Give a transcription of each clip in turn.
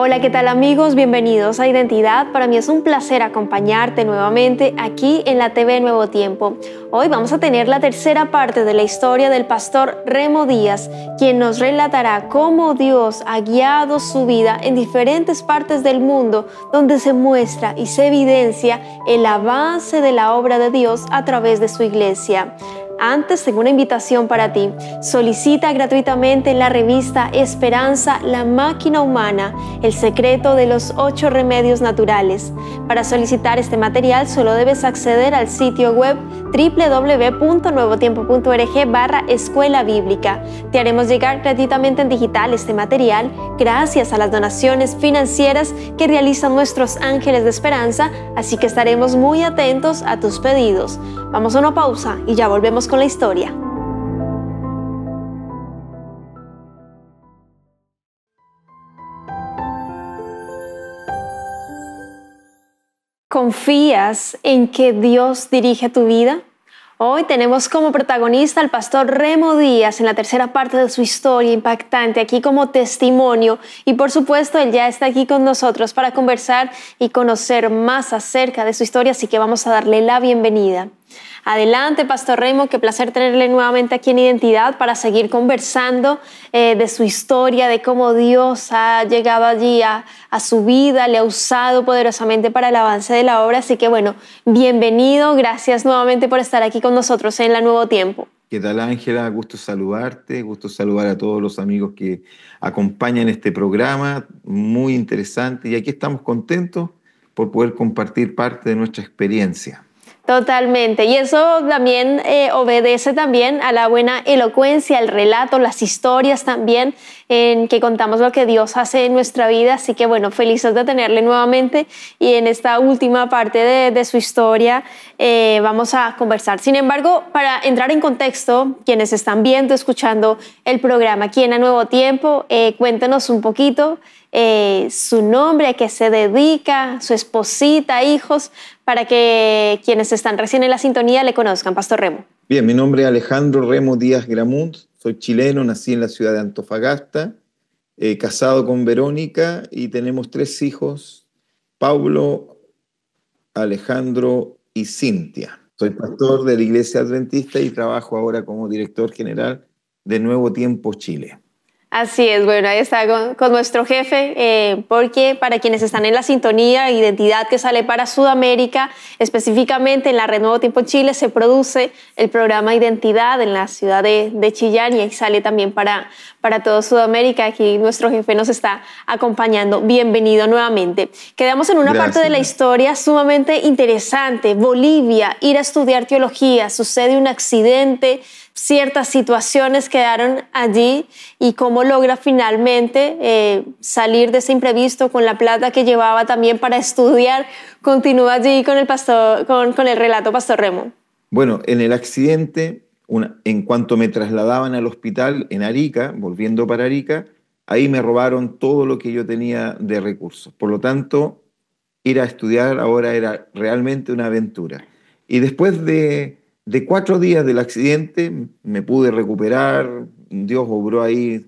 Hola, ¿qué tal amigos? Bienvenidos a Identidad. Para mí es un placer acompañarte nuevamente aquí en la TV Nuevo Tiempo. Hoy vamos a tener la tercera parte de la historia del pastor Remo Díaz, quien nos relatará cómo Dios ha guiado su vida en diferentes partes del mundo, donde se muestra y se evidencia el avance de la obra de Dios a través de su iglesia. Antes, tengo una invitación para ti. Solicita gratuitamente la revista Esperanza, la máquina humana, el secreto de los 8 remedios naturales. Para solicitar este material solo debes acceder al sitio web www.nuevotiempo.org/escuela bíblica. Te haremos llegar gratuitamente en digital este material gracias a las donaciones financieras que realizan nuestros ángeles de esperanza, así que estaremos muy atentos a tus pedidos. Vamos a una pausa y ya volvemos con la historia. ¿Confías en que Dios dirige tu vida? Hoy tenemos como protagonista al pastor Remo Díaz en la tercera parte de su historia impactante, aquí como testimonio, y por supuesto él ya está aquí con nosotros para conversar y conocer más acerca de su historia, así que vamos a darle la bienvenida. Adelante, pastor Remo, qué placer tenerle nuevamente aquí en Identidad para seguir conversando de su historia, de cómo Dios ha llegado allí a su vida, le ha usado poderosamente para el avance de la obra. Así que bueno, bienvenido, gracias nuevamente por estar aquí con nosotros en La Nuevo Tiempo. ¿Qué tal, Ángela? Gusto saludarte, gusto saludar a todos los amigos que acompañan este programa, muy interesante, y aquí estamos contentos por poder compartir parte de nuestra experiencia. Totalmente, y eso también obedece también a la buena elocuencia, el relato, las historias también en que contamos lo que Dios hace en nuestra vida. Así que bueno, felices de tenerle nuevamente y en esta última parte de su historia vamos a conversar. Sin embargo, para entrar en contexto, quienes están viendo, escuchando el programa aquí en A Nuevo Tiempo, cuéntenos un poquito su nombre, a qué se dedica, su esposita, hijos, para que quienes están recién en la sintonía le conozcan. Pastor Remo. Bien, mi nombre es Alejandro Remo Díaz Gramunt, soy chileno, nací en la ciudad de Antofagasta, casado con Verónica y tenemos 3 hijos, Paulo, Alejandro y Cintia. Soy pastor de la Iglesia Adventista y trabajo ahora como director general de Nuevo Tiempo Chile. Así es, bueno, ahí está con nuestro jefe, porque para quienes están en la sintonía, Identidad que sale para Sudamérica, específicamente en la Red Nuevo Tiempo Chile, se produce el programa Identidad en la ciudad de Chillán y ahí sale también para todo Sudamérica. Aquí nuestro jefe nos está acompañando. Bienvenido nuevamente. Quedamos en una parte de la historia sumamente interesante. Bolivia, ir a estudiar teología, sucede un accidente, ciertas situaciones quedaron allí y cómo logra finalmente salir de ese imprevisto con la plata que llevaba también para estudiar. Continúa allí con el relato, pastor Remo. Bueno, en el accidente, en cuanto me trasladaban al hospital en Arica, volviendo para Arica, ahí me robaron todo lo que yo tenía de recursos. Por lo tanto, ir a estudiar ahora era realmente una aventura. Y después de 4 días del accidente me pude recuperar, Dios obró ahí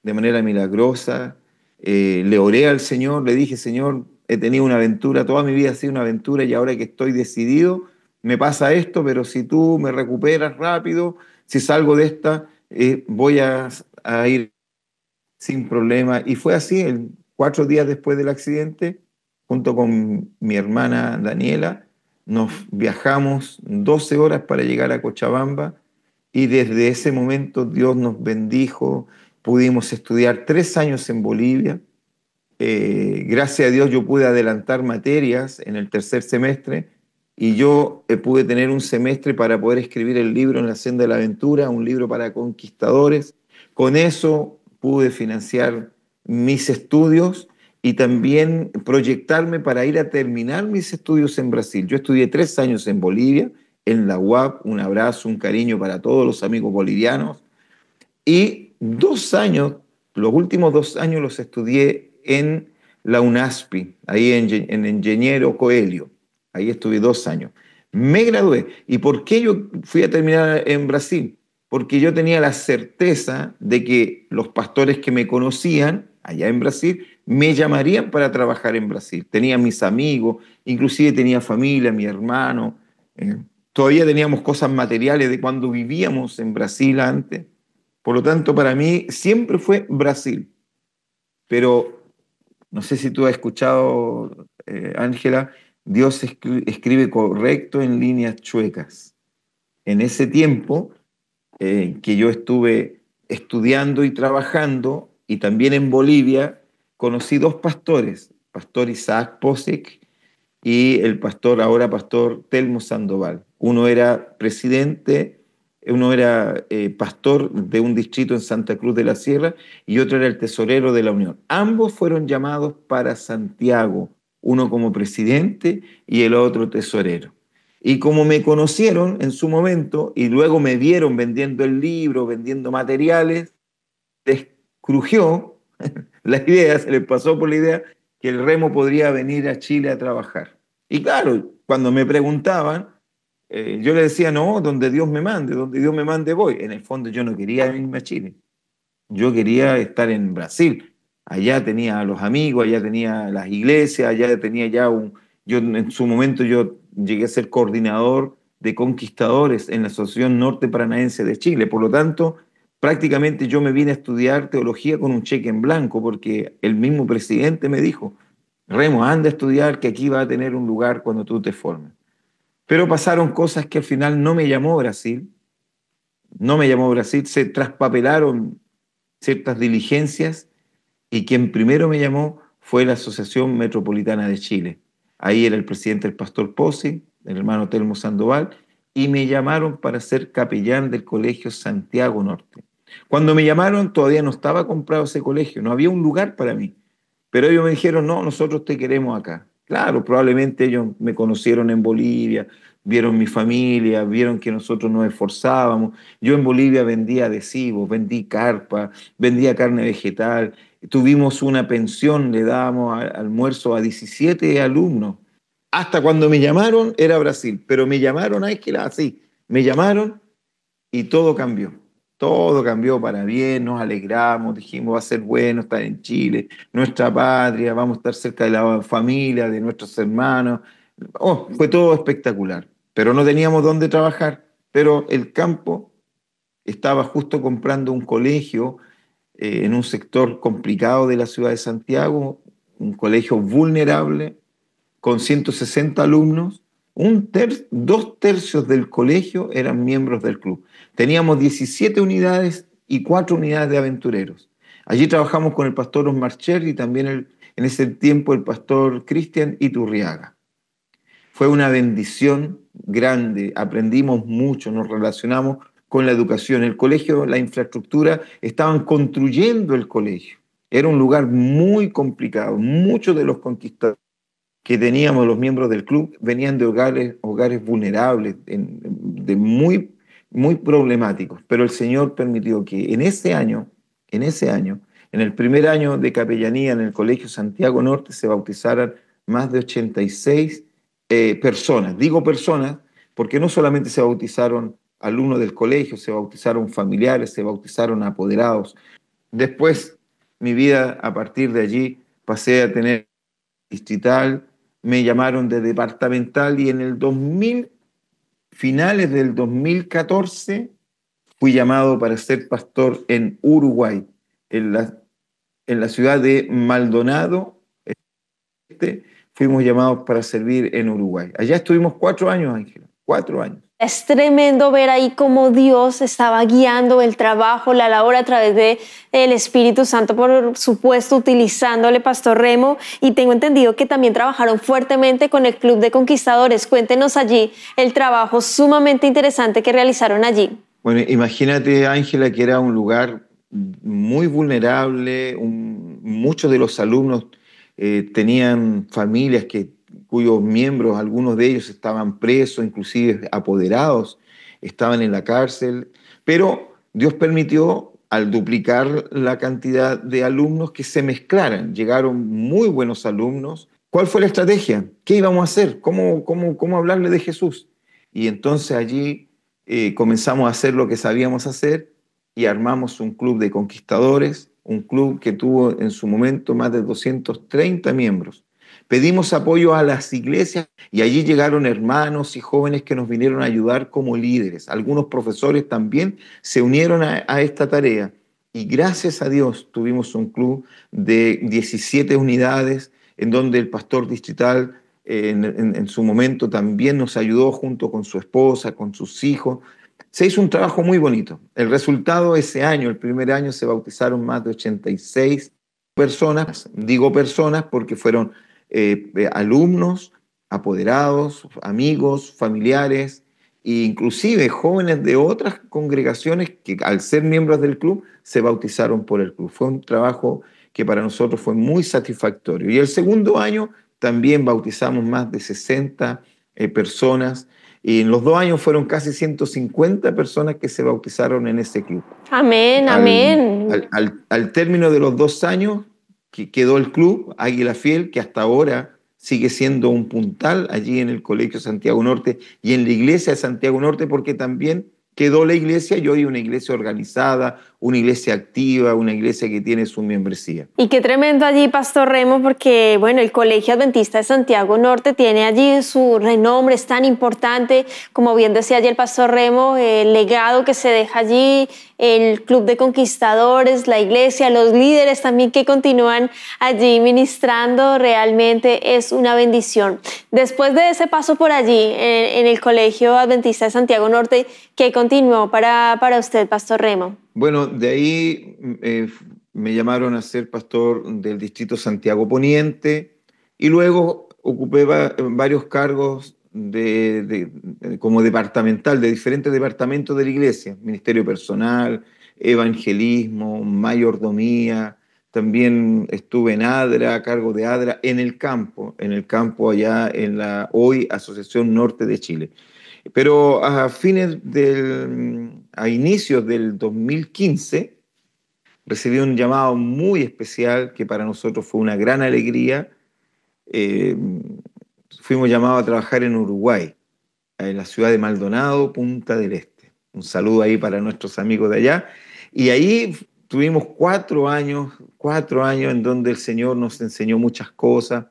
de manera milagrosa, le oré al Señor, le dije, Señor, he tenido una aventura, toda mi vida ha sido una aventura y ahora que estoy decidido, me pasa esto, pero si tú me recuperas rápido, si salgo de esta, voy a ir sin problema. Y fue así, 4 días después del accidente, junto con mi hermana Daniela, nos viajamos 12 horas para llegar a Cochabamba y desde ese momento Dios nos bendijo, pudimos estudiar 3 años en Bolivia. Gracias a Dios yo pude adelantar materias en el tercer semestre y yo pude tener un semestre para poder escribir el libro En la senda de la aventura, un libro para conquistadores. Con eso pude financiar mis estudios y también proyectarme para ir a terminar mis estudios en Brasil. Yo estudié 3 años en Bolivia, en la UAP, un abrazo, un cariño para todos los amigos bolivianos, y 2 años, los últimos 2 años los estudié en la UNASPI, ahí en Ingeniero Coelho, ahí estuve 2 años. Me gradué. ¿Y por qué yo fui a terminar en Brasil? Porque yo tenía la certeza de que los pastores que me conocían allá en Brasil me llamarían para trabajar en Brasil. Tenía mis amigos, inclusive tenía familia, mi hermano. Todavía teníamos cosas materiales de cuando vivíamos en Brasil antes. Por lo tanto, para mí siempre fue Brasil. Pero no sé si tú has escuchado, Ángela, Dios escribe correcto en líneas chuecas. En ese tiempo que yo estuve estudiando y trabajando, y también en Bolivia, conocí dos pastores, pastor Isaac Posic y el pastor, ahora pastor Telmo Sandoval. Uno era presidente, uno era pastor de un distrito en Santa Cruz de la Sierra y otro era el tesorero de la Unión. Ambos fueron llamados para Santiago, uno como presidente y el otro tesorero. Y como me conocieron en su momento y luego me vieron vendiendo el libro, vendiendo materiales, les crujió la idea, se les pasó por la idea que el remo podría venir a Chile a trabajar. Y claro, cuando me preguntaban, yo les decía, no, donde Dios me mande voy. En el fondo yo no quería irme a Chile, yo quería estar en Brasil. Allá tenía a los amigos, allá tenía las iglesias, allá tenía ya yo en su momento yo llegué a ser coordinador de conquistadores en la Asociación Norte Paranaense de Chile. Por lo tanto, prácticamente yo me vine a estudiar teología con un cheque en blanco, porque el mismo presidente me dijo, Remo, anda a estudiar que aquí va a tener un lugar cuando tú te formes. Pero pasaron cosas que al final no me llamó Brasil, se traspapelaron ciertas diligencias y quien primero me llamó fue la Asociación Metropolitana de Chile. Ahí era el presidente el pastor Pozzi, el hermano Telmo Sandoval, y me llamaron para ser capellán del Colegio Santiago Norte. Cuando me llamaron todavía no estaba comprado ese colegio, no había un lugar para mí, pero ellos me dijeron, no, nosotros te queremos acá. Claro, probablemente ellos me conocieron en Bolivia, vieron mi familia, vieron que nosotros nos esforzábamos. Yo en Bolivia vendía adhesivos, vendí carpa, vendía carne vegetal. Tuvimos una pensión, le dábamos almuerzo a 17 alumnos. Hasta cuando me llamaron era Brasil, pero me llamaron, Ángela, así, me llamaron y todo cambió. Todo cambió para bien, nos alegramos, dijimos va a ser bueno estar en Chile, nuestra patria, vamos a estar cerca de la familia, de nuestros hermanos. Oh, fue todo espectacular, pero no teníamos dónde trabajar. Pero el campo estaba justo comprando un colegio en un sector complicado de la ciudad de Santiago, un colegio vulnerable, con 160 alumnos. Dos tercios del colegio eran miembros del club. Teníamos 17 unidades y 4 unidades de aventureros. Allí trabajamos con el pastor Osmar Cher y también en ese tiempo el pastor Cristian Iturriaga. Fue una bendición grande, aprendimos mucho, nos relacionamos con la educación. El colegio, la infraestructura, estaban construyendo el colegio. Era un lugar muy complicado. Muchos de los conquistadores que teníamos los miembros del club venían de hogares vulnerables, de muy problemáticos. Pero el Señor permitió que en el primer año de capellanía en el Colegio Santiago Norte, se bautizaran más de 86 personas. Digo personas porque no solamente se bautizaron alumnos del colegio, se bautizaron familiares, se bautizaron apoderados. Después, mi vida a partir de allí pasé a tener distrital, me llamaron de departamental y en el 2000, finales del 2014, fui llamado para ser pastor en Uruguay, en la ciudad de Maldonado. Fuimos llamados para servir en Uruguay. Allá estuvimos 4 años, Ángela, 4 años. Es tremendo ver ahí cómo Dios estaba guiando el trabajo, la labor a través del Espíritu Santo, por supuesto, utilizándole Pastor Remo. Y tengo entendido que también trabajaron fuertemente con el Club de Conquistadores. Cuéntenos allí el trabajo sumamente interesante que realizaron allí. Bueno, imagínate, Ángela, que era un lugar muy vulnerable. Muchos de los alumnos tenían familias cuyos miembros, algunos de ellos estaban presos, inclusive apoderados, estaban en la cárcel, pero Dios permitió, al duplicar la cantidad de alumnos, que se mezclaran. Llegaron muy buenos alumnos. ¿Cuál fue la estrategia? ¿Qué íbamos a hacer? ¿Cómo hablarle de Jesús? Y entonces allí comenzamos a hacer lo que sabíamos hacer y armamos un club de conquistadores. un club que tuvo en su momento más de 230 miembros. Pedimos apoyo a las iglesias y allí llegaron hermanos y jóvenes que nos vinieron a ayudar como líderes. Algunos profesores también se unieron a esta tarea y gracias a Dios tuvimos un club de 17 unidades en donde el pastor distrital en su momento también nos ayudó junto con su esposa, con sus hijos. Se hizo un trabajo muy bonito. El resultado ese año, el primer año, se bautizaron más de 86 personas. Digo personas porque fueron alumnos, apoderados, amigos, familiares e inclusive jóvenes de otras congregaciones que al ser miembros del club se bautizaron por el club. Fue un trabajo que para nosotros fue muy satisfactorio. Y el segundo año también bautizamos más de 60 personas y en los 2 años fueron casi 150 personas que se bautizaron en ese club. Amén, amén. Al término de los 2 años que quedó el club Águila Fiel, que hasta ahora sigue siendo un puntal allí en el Colegio Santiago Norte y en la iglesia de Santiago Norte, porque también quedó la iglesia y hoy una iglesia organizada, una iglesia activa, una iglesia que tiene su membresía. Y qué tremendo allí, Pastor Remo, porque bueno, el Colegio Adventista de Santiago Norte tiene allí su renombre, es tan importante, como bien decía allí el Pastor Remo, el legado que se deja allí, el Club de Conquistadores, la iglesia, los líderes también que continúan allí ministrando, realmente es una bendición. Después de ese paso por allí, en el Colegio Adventista de Santiago Norte, ¿qué continuó para usted, Pastor Remo? Bueno, de ahí me llamaron a ser pastor del distrito Santiago Poniente y luego ocupé varios cargos como departamental, de diferentes departamentos de la iglesia, ministerio personal, evangelismo, mayordomía, también estuve en ADRA, a cargo de ADRA, en el campo allá en la hoy Asociación Norte de Chile. Pero a inicios del 2015 recibí un llamado muy especial que para nosotros fue una gran alegría. Eh, Fuimos llamados a trabajar en Uruguay, en la ciudad de Maldonado, Punta del Este. Un saludo ahí para nuestros amigos de allá. Y ahí tuvimos 4 años en donde el Señor nos enseñó muchas cosas.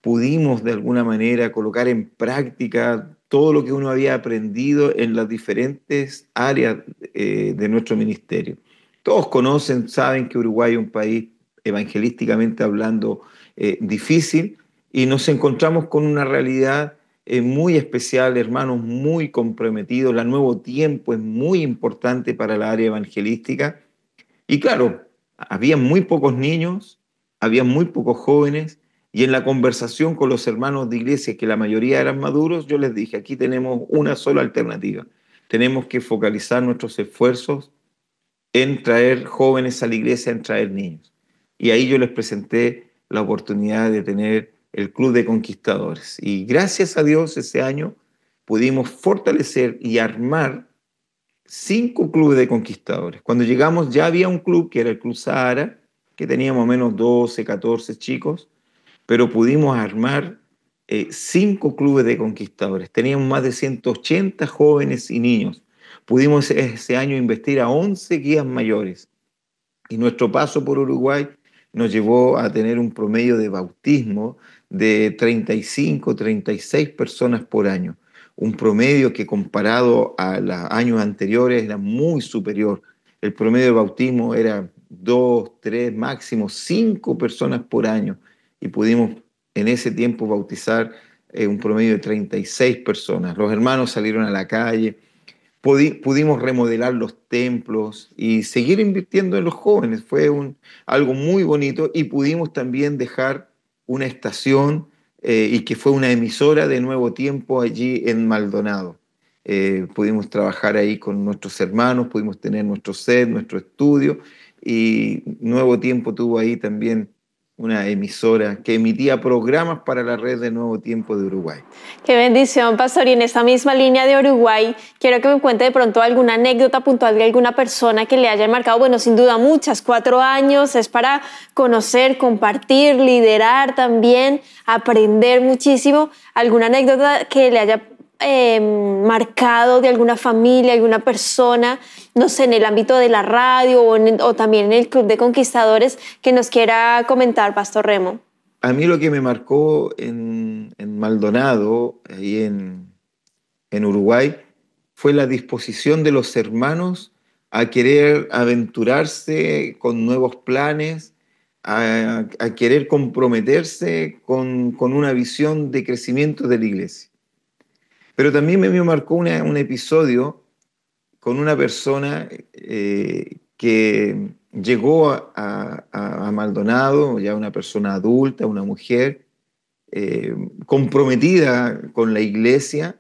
Pudimos de alguna manera colocar en práctica todo lo que uno había aprendido en las diferentes áreas de nuestro ministerio. Todos conocen, saben que Uruguay es un país evangelísticamente hablando difícil y nos encontramos con una realidad muy especial, hermanos muy comprometidos. La Nuevo Tiempo es muy importante para la área evangelística y claro, había muy pocos niños, había muy pocos jóvenes, y en la conversación con los hermanos de iglesia, que la mayoría eran maduros, yo les dije, aquí tenemos una sola alternativa. Tenemos que focalizar nuestros esfuerzos en traer jóvenes a la iglesia, en traer niños. Y ahí yo les presenté la oportunidad de tener el Club de Conquistadores. Y gracias a Dios ese año pudimos fortalecer y armar 5 clubes de conquistadores. Cuando llegamos ya había un club que era el Club Sahara, que tenía más o menos 12, 14 chicos, pero pudimos armar 5 clubes de conquistadores. Teníamos más de 180 jóvenes y niños. Pudimos ese año investir a 11 guías mayores. Y nuestro paso por Uruguay nos llevó a tener un promedio de bautismo de 35, 36 personas por año. Un promedio que comparado a los años anteriores era muy superior. El promedio de bautismo era 2, 3, máximo 5 personas por año. Y pudimos en ese tiempo bautizar un promedio de 36 personas. Los hermanos salieron a la calle, pudimos remodelar los templos y seguir invirtiendo en los jóvenes. Fue algo muy bonito y pudimos también dejar una estación y que fue una emisora de Nuevo Tiempo allí en Maldonado. Pudimos trabajar ahí con nuestros hermanos, pudimos tener nuestro set, nuestro estudio y Nuevo Tiempo tuvo ahí también una emisora que emitía programas para la red de Nuevo Tiempo de Uruguay. Qué bendición, Pastor. Y en esta misma línea de Uruguay, quiero que me cuente de pronto alguna anécdota puntual de alguna persona que le haya marcado. Bueno, sin duda muchas, 4 años, es para conocer, compartir, liderar también, aprender muchísimo. ¿Alguna anécdota que le haya marcado de alguna familia, alguna persona no sé, en el ámbito de la radio o también en el Club de Conquistadores, que nos quiera comentar, Pastor Remo. A mí lo que me marcó en Maldonado, ahí en Uruguay, fue la disposición de los hermanos a querer aventurarse con nuevos planes, a querer comprometerse con una visión de crecimiento de la iglesia. Pero también me marcó un episodio con una persona que llegó a Maldonado, ya una persona adulta, una mujer, comprometida con la iglesia,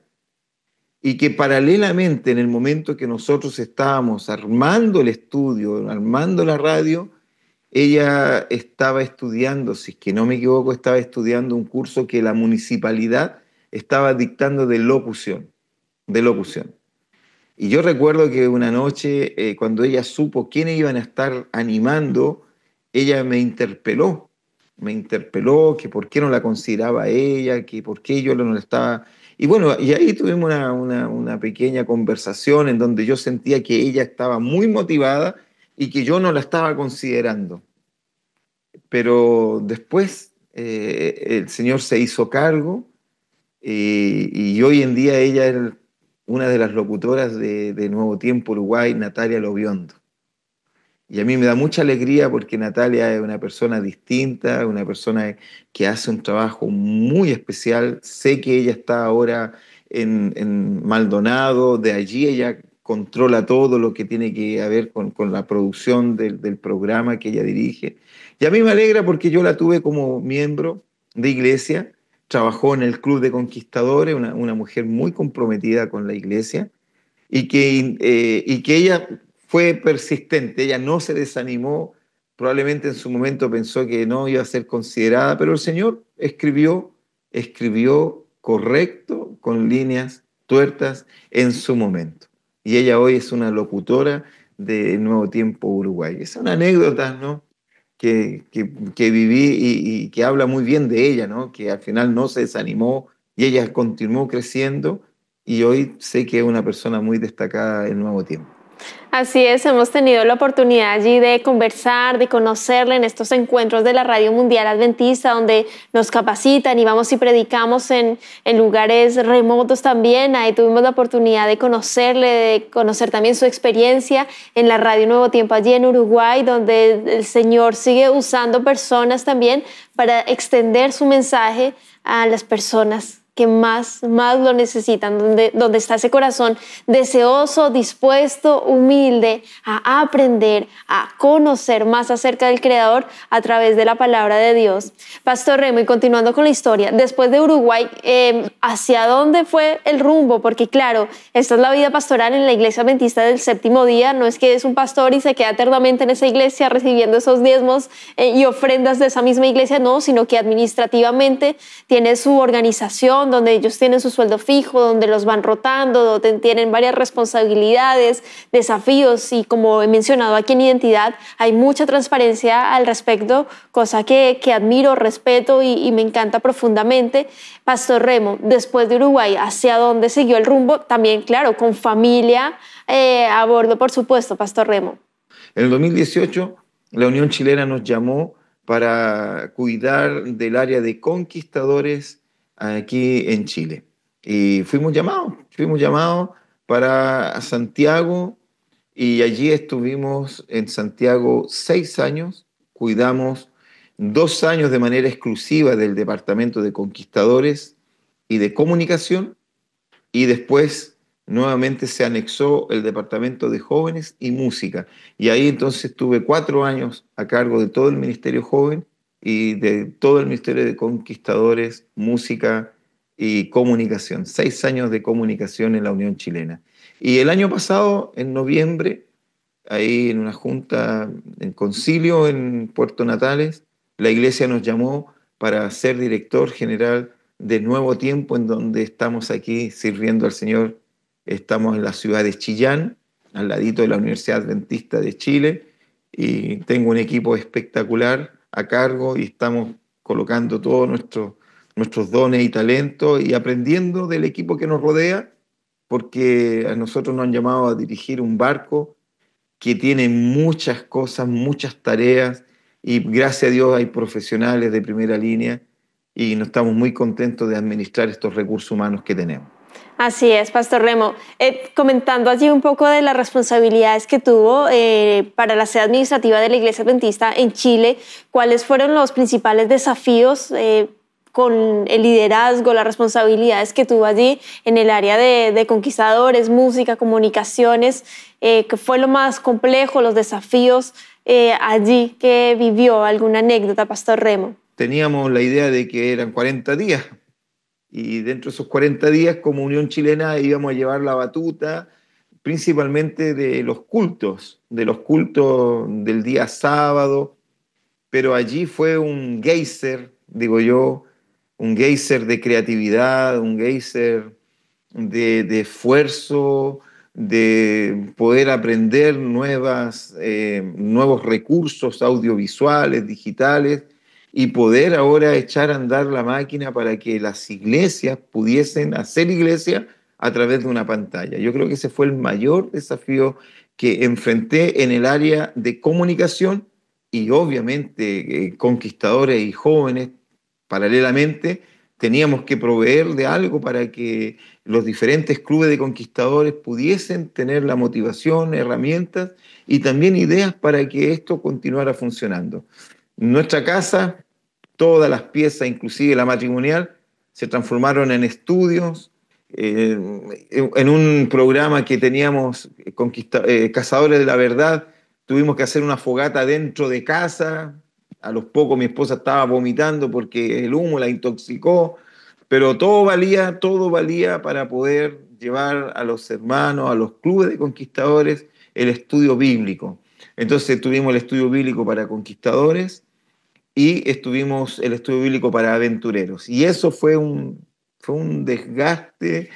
y que paralelamente en el momento que nosotros estábamos armando el estudio, armando la radio, ella estaba estudiando, si es que no me equivoco, estaba estudiando un curso que la municipalidad estaba dictando de locución, de locución. Y yo recuerdo que una noche, cuando ella supo quiénes iban a estar animando, ella me interpeló que por qué no la consideraba ella, que por qué yo no la estaba... Y bueno, y ahí tuvimos una pequeña conversación en donde yo sentía que ella estaba muy motivada y que yo no la estaba considerando. Pero después el Señor se hizo cargo y hoy en día ella es una de las locutoras de Nuevo Tiempo Uruguay, Natalia Lobiondo. Y a mí me da mucha alegría porque Natalia es una persona distinta, una persona que hace un trabajo muy especial. Sé que ella está ahora en Maldonado, de allí ella controla todo lo que tiene que ver con la producción del programa que ella dirige. Y a mí me alegra porque yo la tuve como miembro de iglesia, trabajó en el Club de Conquistadores, una mujer muy comprometida con la iglesia y que ella fue persistente, ella no se desanimó, probablemente en su momento pensó que no iba a ser considerada, pero el Señor escribió correcto, con líneas tuertas en su momento. Y ella hoy es una locutora de Nuevo Tiempo Uruguay. Es una anécdota, ¿no? que viví y que habla muy bien de ella, ¿no? Que al final no se desanimó y ella continuó creciendo y hoy sé que es una persona muy destacada en Nuevo Tiempo. Así es, hemos tenido la oportunidad allí de conversar, de conocerle en estos encuentros de la Radio Mundial Adventista, donde nos capacitan y vamos y predicamos en lugares remotos también. Ahí tuvimos la oportunidad de conocerle, de conocer también su experiencia en la Radio Nuevo Tiempo allí en Uruguay, donde el Señor sigue usando personas también para extender su mensaje a las personas que más lo necesitan, donde está ese corazón deseoso, dispuesto, humilde a aprender, a conocer más acerca del Creador a través de la palabra de Dios. Pastor Remo, y continuando con la historia, después de Uruguay, ¿hacia dónde fue el rumbo? Porque claro, esta es la vida pastoral en la Iglesia Adventista del Séptimo Día. No es que es un pastor y se queda eternamente en esa iglesia recibiendo esos diezmos y ofrendas de esa misma iglesia, no, sino que administrativamente tiene su organización, donde ellos tienen su sueldo fijo, donde los van rotando, donde tienen varias responsabilidades, desafíos, y como he mencionado aquí en Identidad, hay mucha transparencia al respecto, cosa que admiro, respeto y me encanta profundamente. Pastor Remo, después de Uruguay, ¿hacia dónde siguió el rumbo? También, claro, con familia a bordo, por supuesto, Pastor Remo. En el 2018, la Unión Chilena nos llamó para cuidar del área de conquistadores aquí en Chile. Y fuimos llamados para Santiago y allí estuvimos en Santiago 6 años, cuidamos 2 años de manera exclusiva del Departamento de Conquistadores y de Comunicación y después nuevamente se anexó el Departamento de Jóvenes y Música. Y ahí entonces tuve 4 años a cargo de todo el Ministerio Joven y de todo el Ministerio de Conquistadores, Música y Comunicación. 6 años de comunicación en la Unión Chilena. Y el año pasado, en noviembre, ahí en una junta, en concilio en Puerto Natales, la iglesia nos llamó para ser director general de Nuevo Tiempo, en donde estamos aquí sirviendo al Señor. Estamos en la ciudad de Chillán, al ladito de la Universidad Adventista de Chile, y tengo un equipo espectacular a cargo y estamos colocando todos nuestros dones y talentos y aprendiendo del equipo que nos rodea, porque a nosotros nos han llamado a dirigir un barco que tiene muchas cosas, muchas tareas, y gracias a Dios hay profesionales de primera línea y nos estamos muy contentos de administrar estos recursos humanos que tenemos. Así es, Pastor Remo. Comentando allí un poco de las responsabilidades que tuvo para la sede administrativa de la Iglesia Adventista en Chile, ¿cuáles fueron los principales desafíos con el liderazgo, las responsabilidades que tuvo allí en el área de conquistadores, música, comunicaciones? ¿Qué fue lo más complejo, los desafíos allí que vivió? ¿Alguna anécdota, Pastor Remo? Teníamos la idea de que eran 40 días. Y dentro de esos 40 días, como Unión Chilena, íbamos a llevar la batuta, principalmente de los cultos del día sábado, pero allí fue un geyser, digo yo, un geyser de creatividad, un geyser de esfuerzo, de poder aprender nuevos recursos audiovisuales, digitales, y poder ahora echar a andar la máquina para que las iglesias pudiesen hacer iglesia a través de una pantalla. Yo creo que ese fue el mayor desafío que enfrenté en el área de comunicación, y obviamente conquistadores y jóvenes paralelamente teníamos que proveer de algo para que los diferentes clubes de conquistadores pudiesen tener la motivación, herramientas y también ideas para que esto continuara funcionando. Nuestra casa, todas las piezas, inclusive la matrimonial, se transformaron en estudios. En un programa que teníamos, Cazadores de la Verdad, tuvimos que hacer una fogata dentro de casa. A los pocos mi esposa estaba vomitando porque el humo la intoxicó, pero todo valía para poder llevar a los hermanos, a los clubes de conquistadores, el estudio bíblico. Entonces tuvimos el estudio bíblico para conquistadores, y estuvimos el estudio bíblico para aventureros. Y eso fue un desgaste,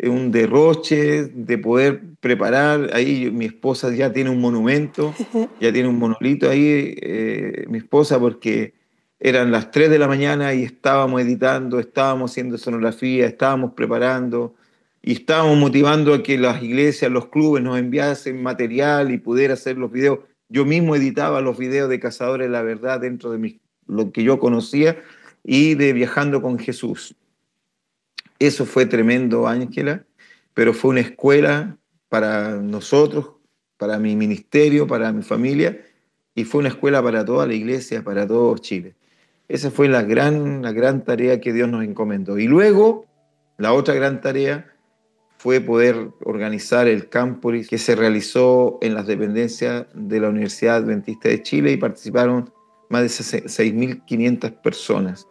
un derroche de poder preparar. Ahí mi esposa ya tiene un monumento, ya tiene un monolito ahí, mi esposa, porque eran las 3 de la mañana y estábamos editando, estábamos haciendo sonografía, estábamos preparando y estábamos motivando a que las iglesias, los clubes nos enviasen material y poder hacer los videos. Yo mismo editaba los videos de Cazadores de la Verdad dentro de lo que yo conocía y de Viajando con Jesús. Eso fue tremendo, Ángela, pero fue una escuela para nosotros, para mi ministerio, para mi familia, y fue una escuela para toda la iglesia, para todo Chile. Esa fue la gran tarea que Dios nos encomendó. Y luego, la otra gran tarea fue poder organizar el Camporis que se realizó en las dependencias de la Universidad Adventista de Chile, y participaron más de 6.500 personas.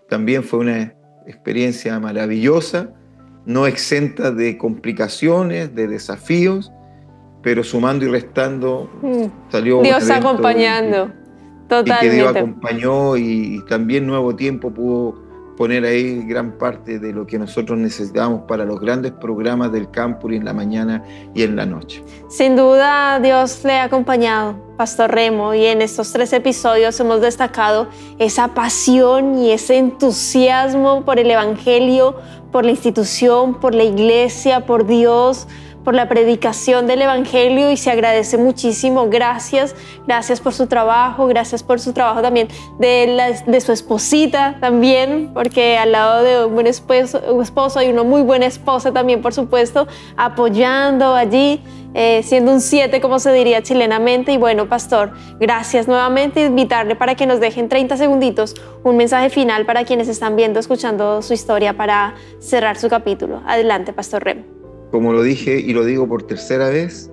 También fue una experiencia maravillosa, no exenta de complicaciones, de desafíos, pero sumando y restando salió Dios un evento acompañando, y que Dios totalmente. acompañó, y también Nuevo Tiempo pudo poner ahí gran parte de lo que nosotros necesitábamos para los grandes programas del campus en la mañana y en la noche. Sin duda, Dios le ha acompañado, Pastor Remo, y en estos 3 episodios hemos destacado esa pasión y ese entusiasmo por el Evangelio, por la institución, por la iglesia, por Dios, por la predicación del Evangelio, y se agradece muchísimo. Gracias por su trabajo, gracias por su trabajo también de su esposita también, porque al lado de un buen esposo hay una muy buena esposa también, por supuesto, apoyando allí, siendo un 7, como se diría chilenamente. Y bueno, Pastor, gracias nuevamente. Invitarle para que nos dejen 30 segunditos un mensaje final para quienes están viendo, escuchando su historia, para cerrar su capítulo. Adelante, Pastor Remo. Como lo dije y lo digo por tercera vez,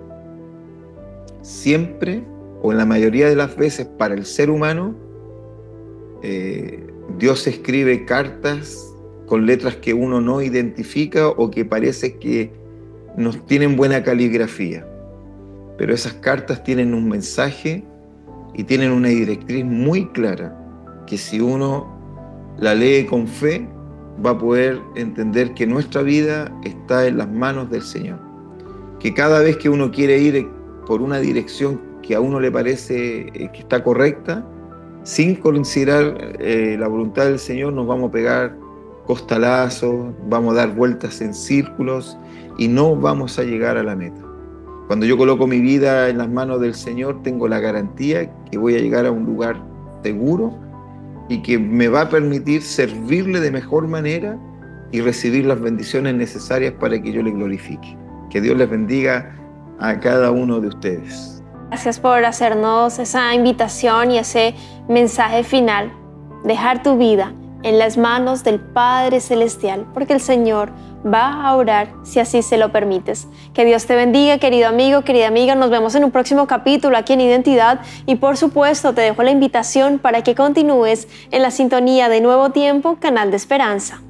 siempre, o en la mayoría de las veces, para el ser humano, Dios escribe cartas con letras que uno no identifica o que parece que no tienen buena caligrafía. Pero esas cartas tienen un mensaje y tienen una directriz muy clara, que si uno la lee con fe, va a poder entender que nuestra vida está en las manos del Señor. Que cada vez que uno quiere ir por una dirección que a uno le parece que está correcta, sin considerar la voluntad del Señor, nos vamos a pegar costalazos, vamos a dar vueltas en círculos y no vamos a llegar a la meta. Cuando yo coloco mi vida en las manos del Señor, tengo la garantía que voy a llegar a un lugar seguro y que me va a permitir servirle de mejor manera y recibir las bendiciones necesarias para que yo le glorifique. Que Dios les bendiga a cada uno de ustedes. Gracias por hacernos esa invitación y ese mensaje final. Dejar tu vida en las manos del Padre Celestial, porque el Señor va a orar si así se lo permites. Que Dios te bendiga, querido amigo, querida amiga. Nos vemos en un próximo capítulo aquí en Identidad y por supuesto te dejo la invitación para que continúes en la sintonía de Nuevo Tiempo, Canal de Esperanza.